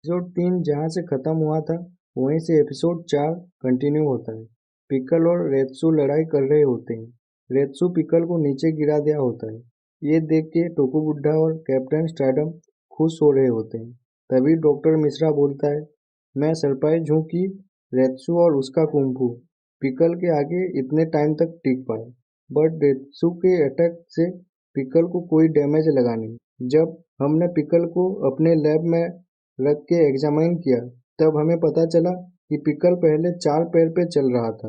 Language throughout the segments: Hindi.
एपिसोड 3 जहाँ से खत्म हुआ था वहीं से एपिसोड 4 कंटिन्यू होता है। पिकल और रेत्सु लड़ाई कर रहे होते हैं। रेत्सु पिकल को नीचे गिरा दिया होता है। ये देख के टोकू बुड्ढा और कैप्टन स्टार्डम खुश हो रहे होते हैं। तभी डॉक्टर मिश्रा बोलता है, मैं सरप्राइज हूँ कि रेत्सु और उसका कुंफू पिकल के आगे इतने टाइम तक टिक पाए। बट रेत्सु के अटैक से पिकल को कोई डैमेज लगा नहीं। जब हमने पिकल को अपने लैब में रख के एग्जामिन किया तब हमें पता चला कि पिकल पहले 4 पैर पे चल रहा था।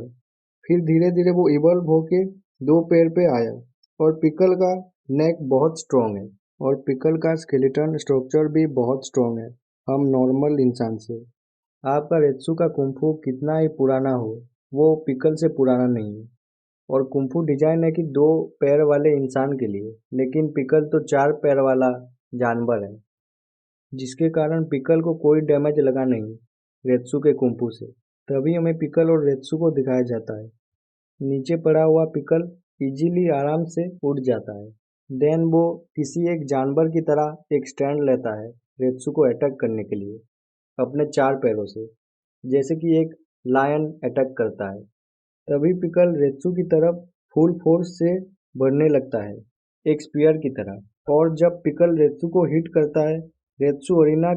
फिर धीरे धीरे वो इवॉल्व होके 2 पैर पे आया। और पिकल का नेक बहुत स्ट्रांग है। और पिकल का स्केलेटन स्ट्रक्चर भी बहुत स्ट्रांग है हम नॉर्मल इंसान से। आपका रेत्सु का कुंफू कितना ही पुराना हो, वो पिकल से पुराना नहीं है। और कुंफू डिजाइन है कि 2 पैर वाले इंसान के लिए, लेकिन पिकल तो 4 पैर वाला जानवर है, जिसके कारण पिकल को कोई डैमेज लगा नहीं रेत्सु के कुंफू से। तभी हमें पिकल और रेत्सु को दिखाया जाता है। नीचे पड़ा हुआ पिकल इजीली आराम से उड़ जाता है। देन वो किसी एक जानवर की तरह एक स्टैंड लेता है रेत्सु को अटैक करने के लिए अपने 4 पैरों से, जैसे कि एक लायन अटैक करता है। तभी पिकल रेत्सु की तरफ फुल फोर्स से बढ़ने लगता है, एक स्पीयर की तरह। और जब पिकल रेत्सु को हिट करता है, रेत्सु अरीना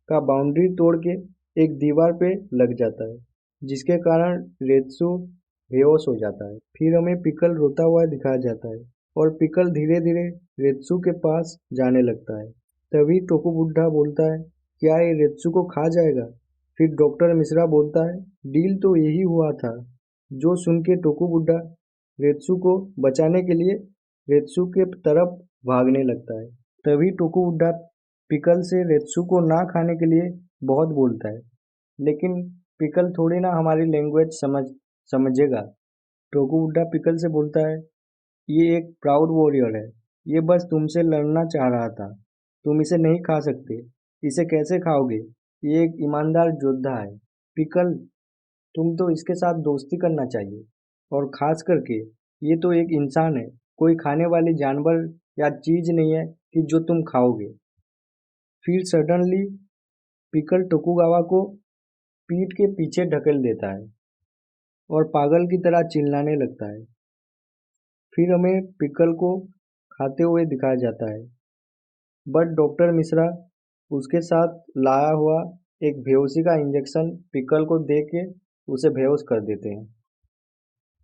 का बाउंड्री तोड़ के एक दीवार पे लग जाता है, जिसके कारण रेत्सु बेहोश हो जाता है। फिर हमें पिकल रोता हुआ दिखाया जाता है और पिकल धीरे धीरे रेत्सु के पास जाने लगता है। तभी टोकू बुड्ढा बोलता है, क्या ये रेत्सु को खा जाएगा? फिर डॉक्टर मिश्रा बोलता है, डील तो यही हुआ था। जो सुन के टोकू बुड्ढा रेत्सु को बचाने के लिए रेत्सु के तरफ भागने लगता है। तभी टोकू बुड्ढा पिकल से रेत्सु को ना खाने के लिए बहुत बोलता है, लेकिन पिकल थोड़ी ना हमारी लैंग्वेज समझेगा। टोकू बुड्ढा पिकल से बोलता है, ये एक प्राउड वॉरियर है। ये बस तुमसे लड़ना चाह रहा था। तुम इसे नहीं खा सकते। इसे कैसे खाओगे? ये एक ईमानदार योद्धा है। पिकल, तुम तो इसके साथ दोस्ती करना चाहिए। और खास करके ये तो एक इंसान है, कोई खाने वाली जानवर या चीज नहीं है कि जो तुम खाओगे। फिर सडनली पिकल टोकुगावा को पीठ के पीछे ढकेल देता है और पागल की तरह चिल्लाने लगता है। फिर हमें पिकल को खाते हुए दिखाया जाता है। बट डॉक्टर मिश्रा उसके साथ लाया हुआ एक बेहोशी का इंजेक्शन पिकल को दे के उसे बेहोश कर देते हैं।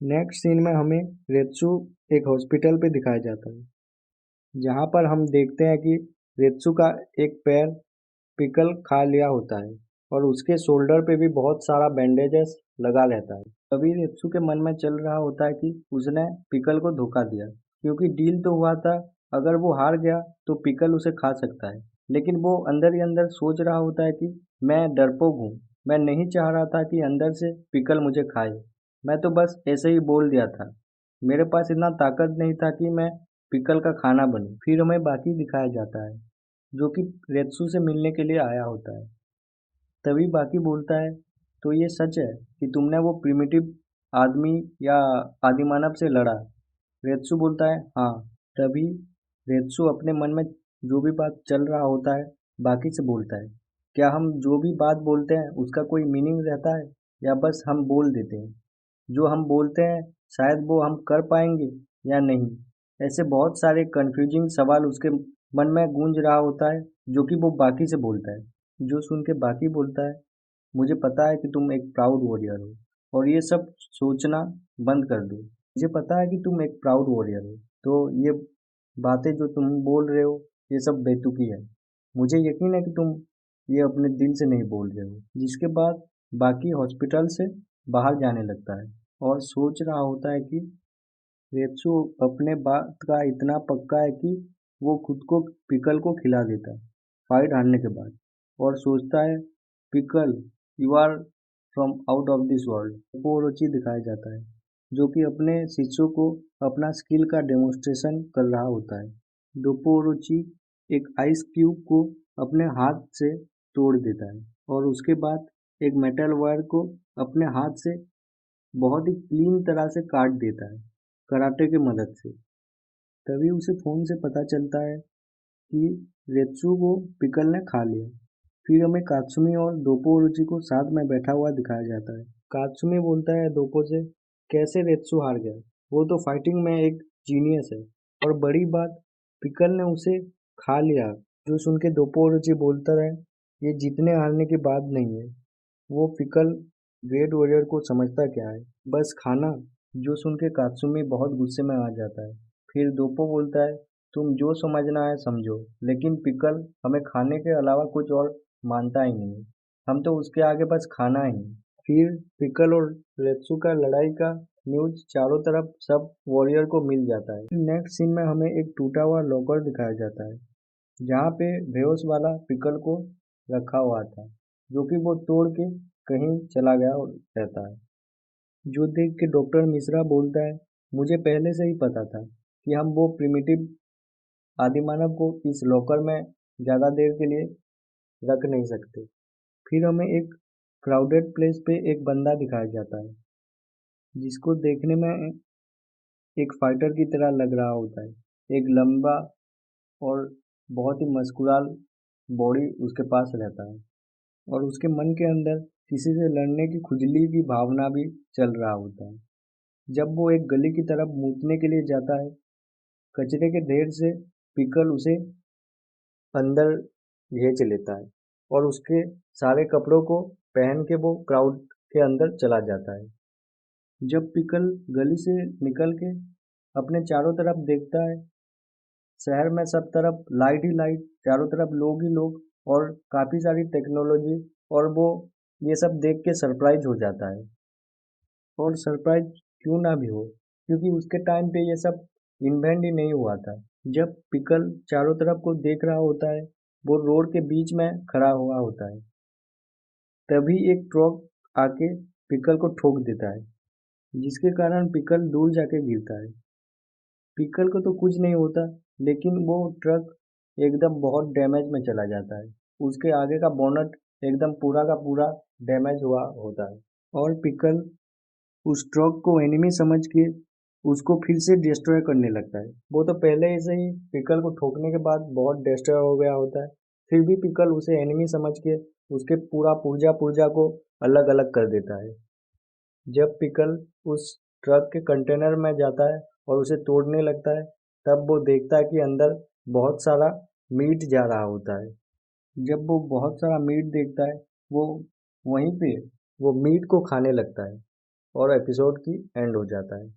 नेक्स्ट सीन में हमें रेत्सु एक हॉस्पिटल पे दिखाया जाता है, जहाँ पर हम देखते हैं कि रेत्सु का एक पैर पिकल खा लिया होता है और उसके शोल्डर पे भी बहुत सारा बैंडेजेस लगा रहता है। तभी रेत्सु के मन में चल रहा होता है कि उसने पिकल को धोखा दिया, क्योंकि डील तो हुआ था अगर वो हार गया तो पिकल उसे खा सकता है। लेकिन वो अंदर ही अंदर सोच रहा होता है कि मैं डरपोक हूँ, मैं नहीं चाह रहा था कि अंदर से पिकल मुझे खाए। मैं तो बस ऐसे ही बोल दिया था, मेरे पास इतना ताकत नहीं था कि मैं पिकल का खाना बनूं। फिर हमें बाकी दिखाया जाता है, जो कि रेत्सु से मिलने के लिए आया होता है। तभी बाकी बोलता है, तो ये सच है कि तुमने वो प्रिमिटिव आदमी या आदिमानव से लड़ा? रेत्सु बोलता है, हाँ। तभी रेत्सु अपने मन में जो भी बात चल रहा होता है बाकी से बोलता है, क्या हम जो भी बात बोलते हैं उसका कोई मीनिंग रहता है, या बस हम बोल देते हैं? जो हम बोलते हैं शायद वो हम कर पाएंगे या नहीं। ऐसे बहुत सारे कंफ्यूजिंग सवाल उसके मन में गूंज रहा होता है, जो कि वो बाकी से बोलता है। जो सुन के बाकी बोलता है, मुझे पता है कि तुम एक प्राउड वॉरियर हो और ये सब सोचना बंद कर दो। मुझे पता है कि तुम एक प्राउड वॉरियर हो, तो ये बातें जो तुम बोल रहे हो ये सब बेतुकी है। मुझे यकीन है कि तुम ये अपने दिल से नहीं बोल रहे हो। जिसके बाद बाकी हॉस्पिटल से बाहर जाने लगता है और सोच रहा होता है कि रेत्सु अपने बात का इतना पक्का है कि वो खुद को पिकल को खिला देता है फाइट हारने के बाद। और सोचता है, pickle, you are from out of this world. पोरोची दिखाया जाता है, जो कि अपने शिष्यों को अपना स्किल का डेमोन्स्ट्रेशन कर रहा होता है। डोपोरोची एक आइस क्यूब को अपने हाथ से तोड़ देता है और उसके बाद एक मेटल वायर को अपने हाथ से बहुत ही क्लीन तरह से काट देता है कराटे की मदद से। तभी उसे फोन से पता चलता है कि रेत्सु को पिकल ने खा लिया। फिर हमें कात्सुमी और दोपोरुचि को साथ में बैठा हुआ दिखाया जाता है। कात्सुमी बोलता है दोपो से, कैसे रेत्सु हार गया, वो तो फाइटिंग में एक जीनियस है, और बड़ी बात पिकल ने उसे खा लिया। जो सुन के दोपोरुचि बोलता है, ये जीतने हारने की बात नहीं है। वो पिकल ग्रेट वॉरियर को समझता क्या है, बस खाना। जो सुन के कात्सुमी बहुत गुस्से में आ जाता है। फिर दोपो बोलता है, तुम जो समझना है समझो, लेकिन पिकल हमें खाने के अलावा कुछ और मानता ही नहीं। हम तो उसके आगे बस खाना ही। फिर पिकल और रेत्सु का लड़ाई का न्यूज चारों तरफ सब वॉरियर को मिल जाता है। नेक्स्ट सीन में हमें एक टूटा हुआ लॉकर दिखाया जाता है, जहाँ पे बेहोश वाला पिकल को रखा हुआ था, जो कि वो तोड़ के कहीं चला गया रहता है। जो देख के डॉक्टर मिश्रा बोलता है, मुझे पहले से ही पता था कि हम वो प्रिमिटिव आदिमानव को इस लॉकर में ज़्यादा देर के लिए रख नहीं सकते। फिर हमें एक क्राउडेड प्लेस पे एक बंदा दिखाया जाता है, जिसको देखने में एक फाइटर की तरह लग रहा होता है। एक लंबा और बहुत ही मस्कुराल बॉडी उसके पास रहता है, और उसके मन के अंदर किसी से लड़ने की खुजली की भावना भी चल रहा होता है। जब वो एक गली की तरफ मूतने के लिए जाता है, कचरे के ढेर से पिकल उसे अंदर खींच लेता है, और उसके सारे कपड़ों को पहन के वो क्राउड के अंदर चला जाता है। जब पिकल गली से निकल के अपने चारों तरफ देखता है, शहर में सब तरफ लाइट ही लाइट, चारों तरफ लोग ही लोग, और काफ़ी सारी टेक्नोलॉजी, और वो ये सब देख के सरप्राइज हो जाता है। और सरप्राइज क्यों ना भी हो, क्योंकि उसके टाइम पे ये सब इन्वेंट ही नहीं हुआ था। जब पिकल चारों तरफ को देख रहा होता है, वो रोड के बीच में खड़ा हुआ होता है, तभी एक ट्रक आके पिकल को ठोक देता है, जिसके कारण पिकल दूर जाके गिरता है। पिकल को तो कुछ नहीं होता, लेकिन वो ट्रक एकदम बहुत डैमेज में चला जाता है। उसके आगे का बोनट एकदम पूरा का पूरा डैमेज हुआ होता है, और पिकल उस ट्रक को एनिमी समझ के उसको फिर से डिस्ट्रॉय करने लगता है। वो तो पहले ही से ही पिकल को ठोकने के बाद बहुत डिस्ट्रॉय हो गया होता है, फिर भी पिकल उसे एनिमी समझ के उसके पूरा पुर्जा पुर्जा को अलग अलग कर देता है। जब पिकल उस ट्रक के कंटेनर में जाता है और उसे तोड़ने लगता है, तब वो देखता है कि अंदर बहुत सारा मीट जा रहा होता है। जब वो बहुत सारा मीट देखता है, वो वहीं पे वो मीट को खाने लगता है, और एपिसोड की एंड हो जाता है।